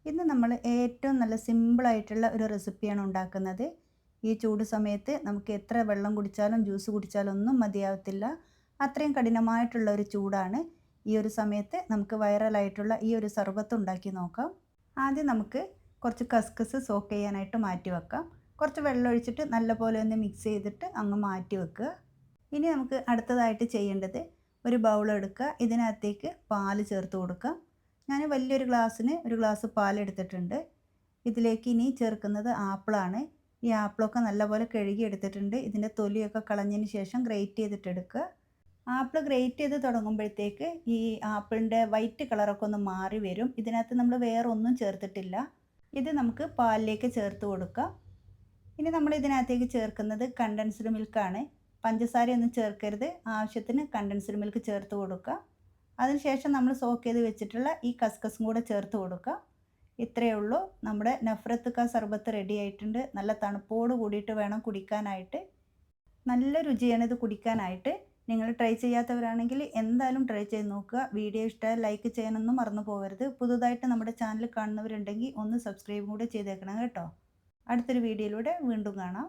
ഇന്ന് നമ്മൾ ഏറ്റവും നല്ല സിമ്പിളായിട്ടുള്ള ഒരു റെസിപ്പിയാണ് ഉണ്ടാക്കുന്നത്. ഈ ചൂട് സമയത്ത് നമുക്ക് എത്ര വെള്ളം കുടിച്ചാലും ജ്യൂസ് കുടിച്ചാലും ഒന്നും മതിയാവത്തില്ല. അത്രയും കഠിനമായിട്ടുള്ള ഒരു ചൂടാണ്. ഈ ഒരു സമയത്ത് നമുക്ക് വൈറലായിട്ടുള്ള ഈ ഒരു സർബത്ത് ഉണ്ടാക്കി നോക്കാം. ആദ്യം നമുക്ക് കുറച്ച് കസ്കസ് സോക്ക് ചെയ്യാനായിട്ട് മാറ്റി വെക്കാം. കുറച്ച് വെള്ളം ഒഴിച്ചിട്ട് നല്ലപോലെ ഒന്ന് മിക്സ് ചെയ്തിട്ട് അങ്ങ് മാറ്റി വെക്കുക. ഇനി നമുക്ക് അടുത്തതായിട്ട് ചെയ്യേണ്ടത് ഒരു ബൗൾ എടുക്കുക. ഇതിനകത്തേക്ക് പാല് ചേർത്ത് കൊടുക്കാം. ഞാൻ വലിയൊരു ഗ്ലാസ്സിന് ഒരു ഗ്ലാസ് പാലെടുത്തിട്ടുണ്ട്. ഇതിലേക്ക് ഇനി ചേർക്കുന്നത് ആപ്പിളാണ്. ഈ ആപ്പിളൊക്കെ നല്ലപോലെ കഴുകി എടുത്തിട്ടുണ്ട്. ഇതിൻ്റെ തൊലിയൊക്കെ കളഞ്ഞതിന് ശേഷം ഗ്രേറ്റ് ചെയ്തിട്ടെടുക്കുക. ആപ്പിൾ ഗ്രേറ്റ് ചെയ്ത് തുടങ്ങുമ്പോഴത്തേക്ക് ഈ ആപ്പിളിൻ്റെ വൈറ്റ് കളറൊക്കെ ഒന്ന് മാറി വരും. ഇതിനകത്ത് നമ്മൾ വേറെ ഒന്നും ചേർത്തിട്ടില്ല. ഇത് നമുക്ക് പാലിലേക്ക് ചേർത്ത് കൊടുക്കാം. ഇനി നമ്മൾ ഇതിനകത്തേക്ക് ചേർക്കുന്നത് കണ്ടൻസ്ഡ് മിൽക്കാണ്. പഞ്ചസാരയൊന്നും ചേർക്കരുത്. ആവശ്യത്തിന് കണ്ടൻസ്ഡ് മിൽക്ക് ചേർത്ത് കൊടുക്കുക. അതിനുശേഷം നമ്മൾ സോക്ക് ചെയ്ത് വെച്ചിട്ടുള്ള ഈ കസ്കസും കൂടെ ചേർത്ത് കൊടുക്കുക. ഇത്രയേ ഉള്ളൂ. നമ്മുടെ നഫ്രത്ത് കാ സർബത്ത് റെഡി ആയിട്ടുണ്ട്. നല്ല തണുപ്പോട് കൂടിയിട്ട് വേണം കുടിക്കാനായിട്ട്. നല്ല രുചിയാണ് ഇത് കുടിക്കാനായിട്ട്. നിങ്ങൾ ട്രൈ ചെയ്യാത്തവരാണെങ്കിൽ എന്തായാലും ട്രൈ ചെയ്ത് നോക്കുക. വീഡിയോ ഇഷ്ടമായി ലൈക്ക് ചെയ്യാനൊന്നും മറന്നു പോകരുത്. പുതുതായിട്ട് നമ്മുടെ ചാനൽ കാണുന്നവരുണ്ടെങ്കിൽ ഒന്ന് സബ്സ്ക്രൈബ് കൂടെ ചെയ്തേക്കണം കേട്ടോ. അടുത്തൊരു വീഡിയോയിലൂടെ വീണ്ടും കാണാം.